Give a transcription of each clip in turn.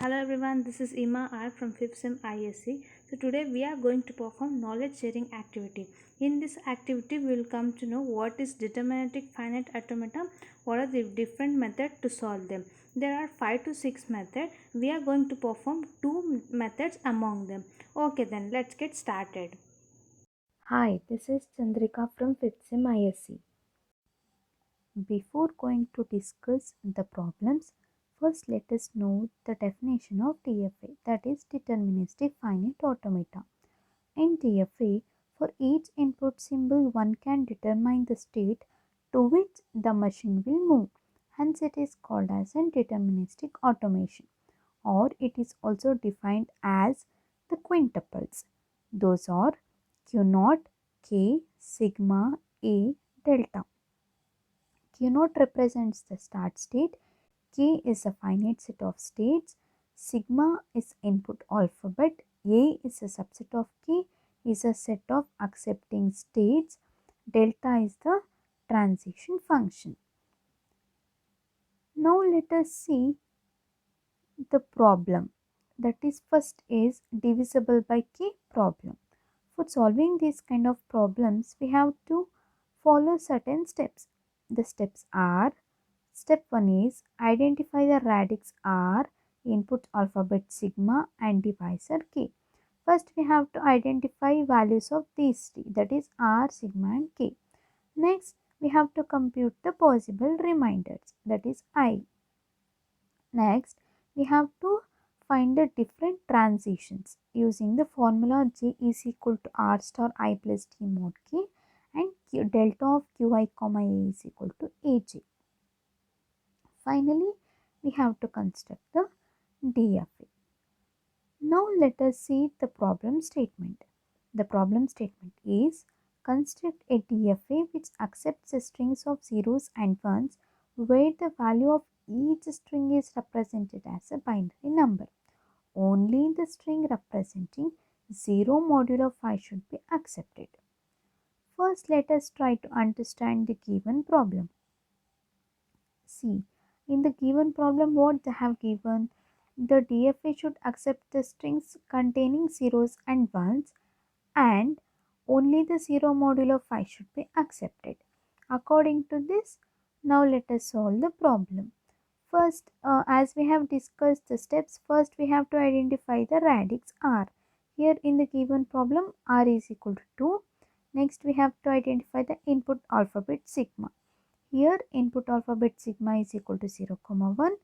Hello everyone, this is Ima R from 5th Sem ISC. So today we are going to perform knowledge sharing activity. In this activity we will come to know what is deterministic finite automata, what are the different methods to solve them. There are 5 to 6 methods. We are going to perform 2 methods among them. Okay then let's get started. Hi, this is Chandrika from 5th Sem ISC. Before going to discuss the problems, first let us know the definition of DFA, that is deterministic finite automata. In DFA, for each input symbol one can determine the state to which the machine will move. Hence it is called as a deterministic automation, or it is also defined as the quintuples. Those are Q naught, K, sigma, A, delta. Q naught represents the start state, K is a finite set of states, sigma is input alphabet, A is a subset of K, is a set of accepting states, delta is the transition function. Now let us see the problem, that is first is divisible by K problem. For solving these kind of problems we have to follow certain steps. The steps are: step 1 is identify the radix R, input alphabet sigma and divisor K. First we have to identify values of these three, that is R, sigma and K. Next we have to compute the possible remainders, that is I. Next, we have to find the different transitions using the formula J is equal to R star I plus T mod K and delta of Qi comma A is equal to Aj. Finally, we have to construct the DFA. Now let us see the problem statement. The problem statement is: construct a DFA which accepts the strings of zeros and ones where the value of each string is represented as a binary number. Only the string representing 0 modulo 5 should be accepted. First, let us try to understand the given problem. See, in the given problem, what they have given, the DFA should accept the strings containing zeros and ones, and only the 0 modulo 5 should be accepted. According to this, now let us solve the problem. First, as we have discussed the steps, first we have to identify the radix R. Here in the given problem, R is equal to 2. Next, we have to identify the input alphabet sigma. Here, input alphabet sigma is equal to 0, 1,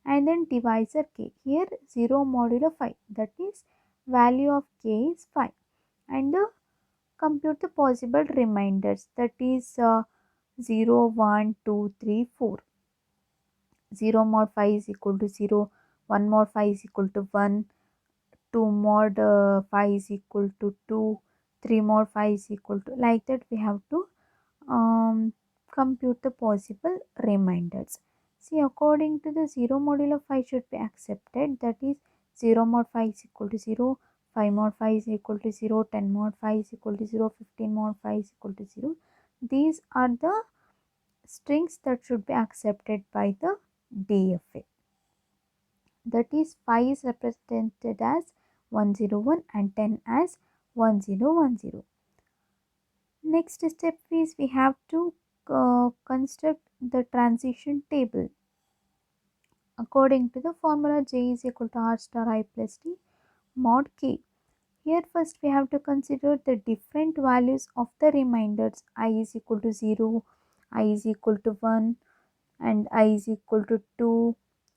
and then divisor K. Here, 0 modulo 5, that is value of K is 5. And compute the possible remainders, that is 0, 1, 2, 3, 4. 0 mod 5 is equal to 0, 1 mod 5 is equal to 1, 2 mod 5 is equal to 2, 3 mod 5 is equal to, like that we have to compute the possible remainders. See, according to the 0 modulo 5 should be accepted, that is 0 mod 5 is equal to 0, 5 mod 5 is equal to 0, 10 mod 5 is equal to 0, 15 mod 5 is equal to 0. These are the strings that should be accepted by the DFA. That is 5 is represented as 101 and 10 as 1010. Next step is we have to construct the transition table according to the formula J is equal to R star I plus T mod K. Here first we have to consider the different values of the remainders. I is equal to 0, I is equal to 1 and I is equal to 2,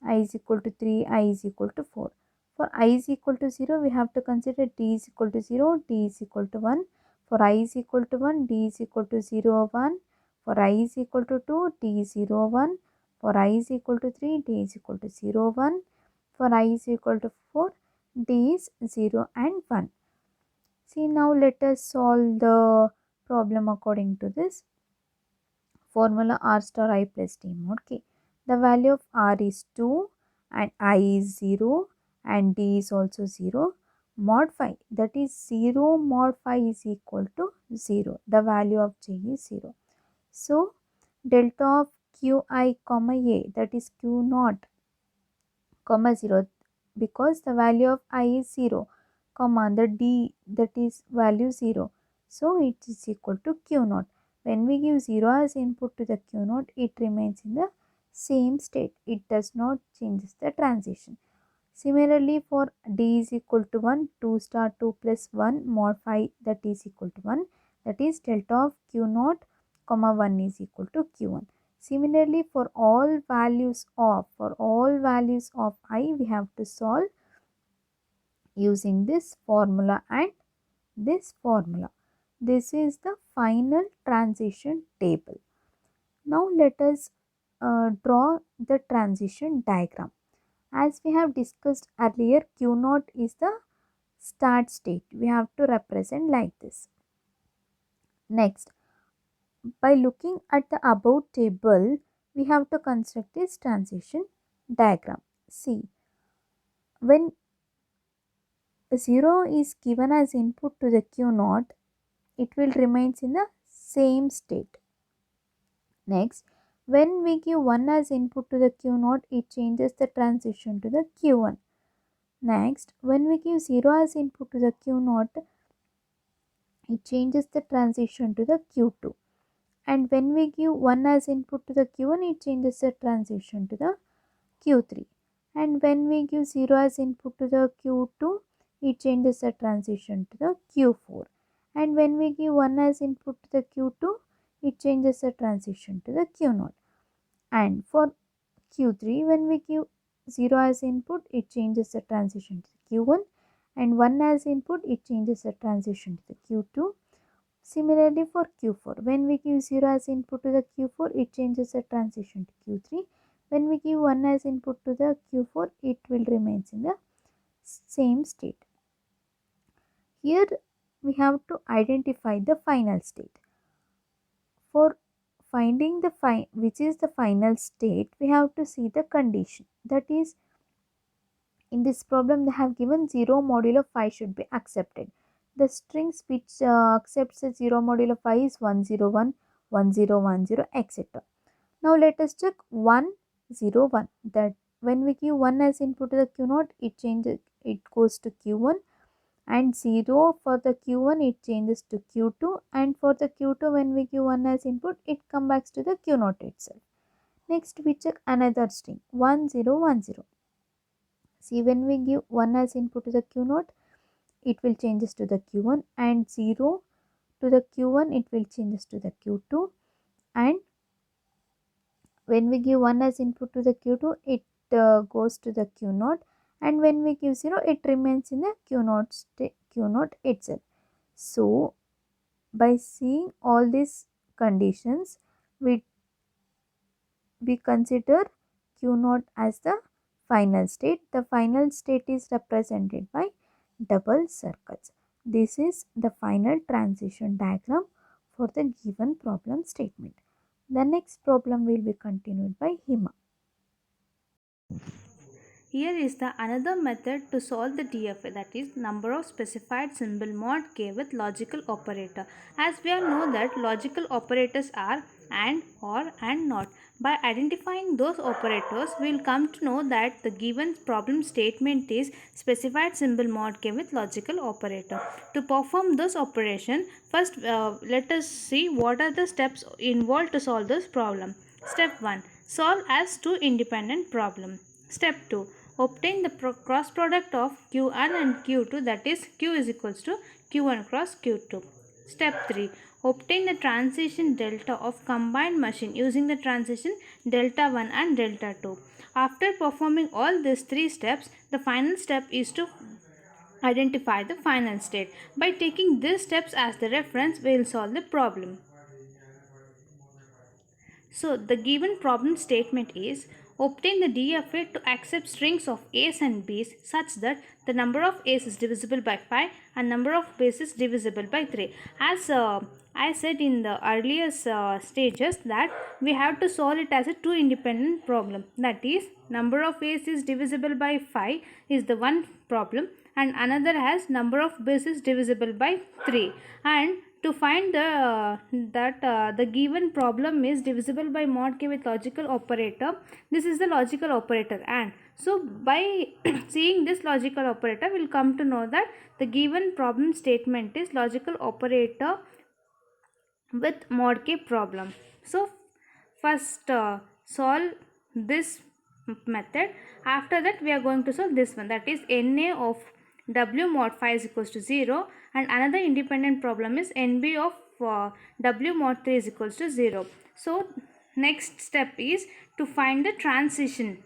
I is equal to 3, I is equal to 4. For I is equal to 0, we have to consider D is equal to 0, D is equal to 1. For I is equal to 1, D is equal to 0, 1. For I is equal to 2, D is 0, 1. For I is equal to 3, D is equal to 0, 1. For I is equal to 4, D is 0 and 1. See, now let us solve the problem according to this formula R star I plus T mod K. The value of R is 2 and I is 0 and D is also 0. Mod 5, that is 0 mod 5 is equal to 0. The value of J is 0. So, delta of Qi comma A, that is Q naught comma 0, because the value of I is 0, comma the D that is value 0. So it is equal to Q naught. When we give 0 as input to the Q naught, it remains in the same state. It does not change the transition. Similarly, for D is equal to 1, 2 star 2 plus 1 mod 5 that is equal to 1, that is delta of Q naught comma 1 is equal to Q1. Similarly, for all values of I, we have to solve using this formula and this formula. This is the final transition table. Now let us draw the transition diagram. As we have discussed earlier, Q naught is the start state. We have to represent like this. Next, by looking at the above table, we have to construct this transition diagram. See, when 0 is given as input to the Q naught, it will remain in the same state. Next, when we give 1 as input to the Q naught, it changes the transition to the Q1. Next, when we give 0 as input to the Q naught, it changes the transition to the Q2. And when we give 1 as input to the Q1, it changes the transition to the Q3. And when we give 0 as input to the Q2, it changes the transition to the Q4. And when we give 1 as input to the Q2, it changes the transition to the Q0. And for Q3, when we give 0 as input, it changes the transition to the Q1. And 1 as input, it changes the transition to the Q2. Similarly for Q4, when we give 0 as input to the Q4, it changes the transition to Q3. When we give 1 as input to the Q4, it will remain in the same state. Here we have to identify the final state. For finding the which is the final state, we have to see the condition. That is, in this problem they have given 0 modulo 5 should be accepted. The strings which accepts the 0 modulo 5 is 101, 1010, etc. Now let us check 101. That when we give 1 as input to the Q naught, it changes, it goes to Q1, and 0 for the Q1 it changes to Q2, and for the Q2 when we give 1 as input, it comes back to the Q naught itself. Next we check another string 1010. See, when we give 1 as input to the Q naught, it will changes to the Q1, and 0 to the Q1 it will changes to the Q2, and when we give 1 as input to the Q2, it goes to the Q naught, and when we give 0, it remains in the Q naught itself. So by seeing all these conditions, we consider Q naught as the final state. The final state is represented by double circles. This is the final transition diagram for the given problem statement. The next problem will be continued by Hima. Here is the another method to solve the DFA, that is number of specified symbol mod k with logical operator. As we all know that logical operators are and, or, and not. By identifying those operators, we will come to know that the given problem statement is specified symbol mod k with logical operator. To perform this operation, first let us see what are the steps involved to solve this problem. Step 1. Solve as two independent problem. Step 2. Obtain the cross product of Q1 and Q2, that is Q is equals to Q1 cross Q2. Step 3. Obtain the transition delta of combined machine using the transition delta 1 and delta 2. After performing all these three steps, the final step is to identify the final state. By taking these steps as the reference, we will solve the problem. So the given problem statement is obtain the DFA to accept strings of A's and B's such that the number of A's is divisible by 5 and number of B's is divisible by 3. As I said in the earlier stages that we have to solve it as a two independent problem. That is, number of A's is divisible by 5 is the one problem, and another has number of B's is divisible by 3. And to find the given problem is divisible by mod k with logical operator, this is the logical operator AND. So by seeing this logical operator, we'll come to know that the given problem statement is logical operator with mod k problem. So first solve this method. After that we are going to solve this one, that is na of w mod phi is equals to 0, and another independent problem is nb of w mod 3 is equals to 0. So next step is to find the transition.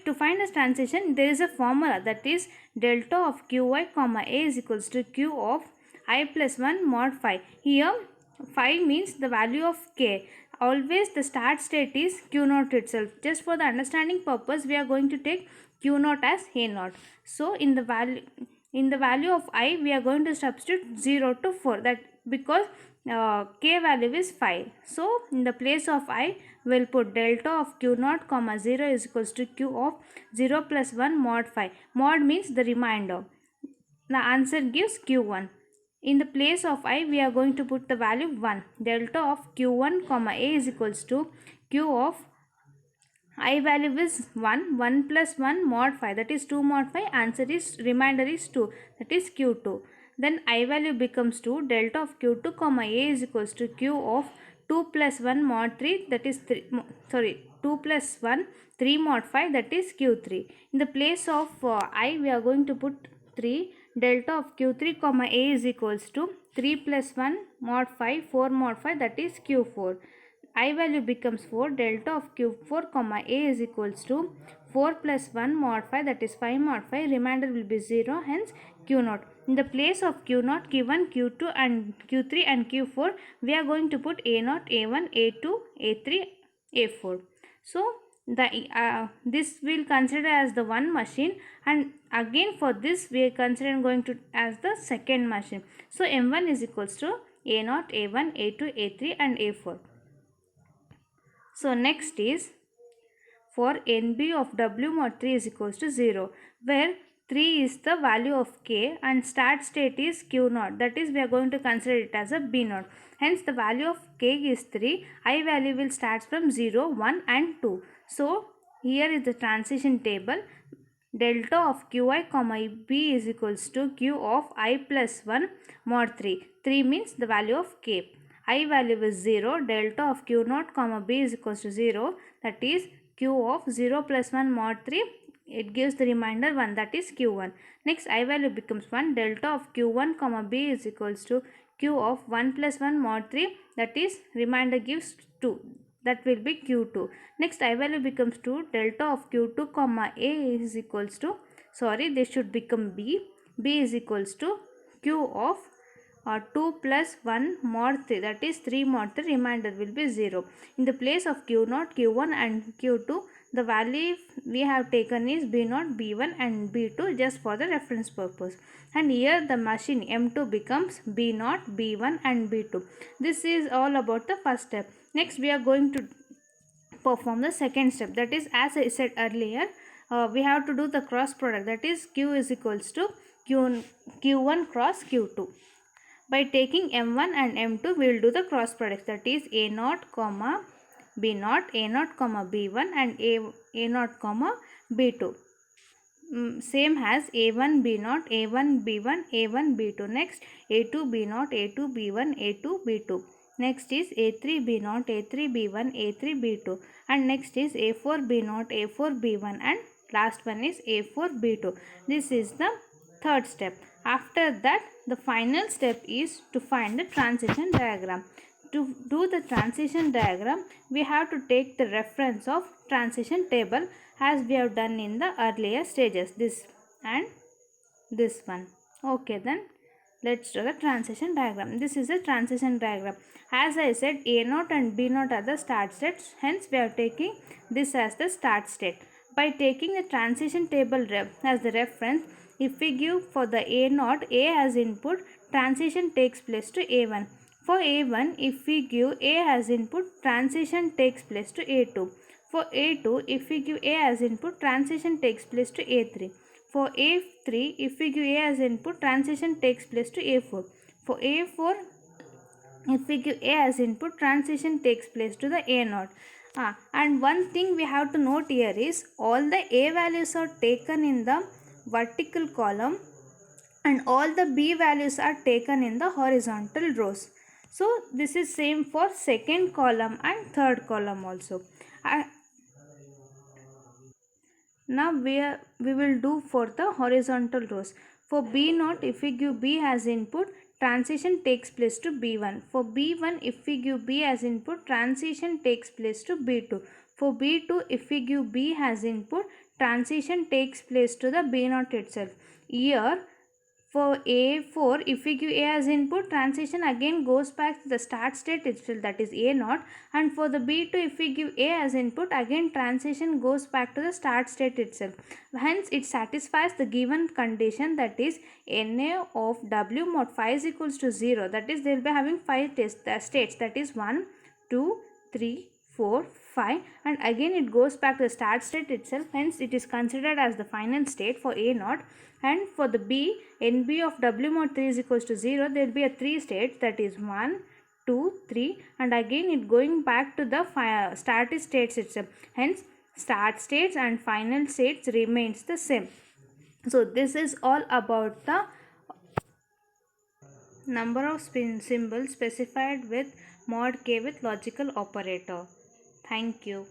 To find this transition, there is a formula, that is delta of qi comma a is equals to q of I plus 1 mod phi. Here phi means the value of k. Always the start state is q naught itself. Just for the understanding purpose, we are going to take q naught as a naught. So in the value of I, we are going to substitute 0 to 4, that because k value is 5. So in the place of I, we'll put delta of q naught comma 0 is equals to q of 0 plus 1 mod phi. Mod means the remainder. The answer gives q1. In the place of I, we are going to put the value 1. Delta of q1 comma a is equals to q of I value is 1, 1 plus 1 mod phi, that is 2 mod phi, answer is, remainder is 2, that is q2. Then I value becomes 2, delta of q2 comma a is equals to q of 2 plus 1 mod 3, that is 2 plus 1 3 mod phi, that is q3. In the place of I, we are going to put 3, delta of q3 comma a is equals to 3 plus 1 mod phi, 4 mod phi, that is q4. I value becomes 4, delta of q4 comma a is equals to 4 plus 1 mod phi, that is 5 mod phi, remainder will be 0, hence q0. In the place of q0, q1, q2 and q3 and q4, we are going to put a0, a1, a2, a3, a4. So this will consider as the one machine, and again for this we are considering going to as the second machine. So m1 is equals to a0, a1, a2, a3 and a4. So next is for nb of w mod 3 is equals to 0, where 3 is the value of k and start state is q0, that is we are going to consider it as a b0. Hence the value of k is 3, I value will start from 0, 1 and 2. So here is the transition table. Delta of qi comma b is equals to q of I plus 1 mod 3. 3 means the value of k. I value is 0, delta of q0 comma b is equals to 0, that is q of 0 plus 1 mod 3, it gives the remainder 1, that is q1. Next I value becomes 1, delta of q1 comma b is equals to q of 1 plus 1 mod 3, that is remainder gives 2, that will be q2. Next I value becomes 2, delta of q2 comma a is equals to, this should become b is equals to q of 2 plus 1 mod 3, that is 3 mod 3, remainder will be 0. In the place of q0, q1 and q2, the value we have taken is b0, b1 and b2 just for the reference purpose. And here the machine m2 becomes b0, b1 and b2. This is all about the first step. Next we are going to perform the second step, that is, as I said earlier, we have to do the cross product, that is q is equals to q1 cross q2. By taking m1 and m2, we will do the cross product, that is a0 comma b0, a0 comma b1 and a0 comma b2. Same as a1 b0, a1 b1, a1 b2. Next a2 b0, a2 b1, a2 b2. Next is a3 b0, a3 b1, a3 b2. And next is a4 b0, a4 b1 and last one is a4 b2. This is the third step. After that, the final step is to find the transition diagram. To do the transition diagram, we have to take the reference of transition table as we have done in the earlier stages, this and this one. Okay, then let's draw the transition diagram. This is a transition diagram. As I said, a0 and b0 are the start states, hence we are taking this as the start state. By taking the transition table as the reference, if we give for the a0 a as input, transition takes place to a1. For a1, if we give a as input, transition takes place to a2. For a2, if we give a as input, transition takes place to a3. For a3, if we give a as input, transition takes place to a4. For a4, if we give a as input, transition takes place to the a0. And one thing we have to note here is all the A values are taken in the vertical column and all the B values are taken in the horizontal rows. So this is same for second column and third column also. Now we will do for the horizontal rows. For B0, if we give B as input, transition takes place to B1. For B1, if we give B as input, transition takes place to B2. For B2, if we give B as input, transition takes place to the B0 itself. Here, for A4, if we give A as input, transition again goes back to the start state itself, that is A0. And for the B2, if we give A as input, again transition goes back to the start state itself. Hence, it satisfies the given condition, that is Na of W mod 5 is equals to 0. That is, they will be having 5 states, that is 1, 2, 3, 4, 5, and again it goes back to the start state itself. Hence, it is considered as the final state for A0. And for the B, NB of W mod 3 is equals to 0. There will be a 3 states, that is 1, 2, 3, and again it going back to the start states itself. Hence, start states and final states remains the same. So this is all about the number of symbols specified with mod k with logical operator. Thank you.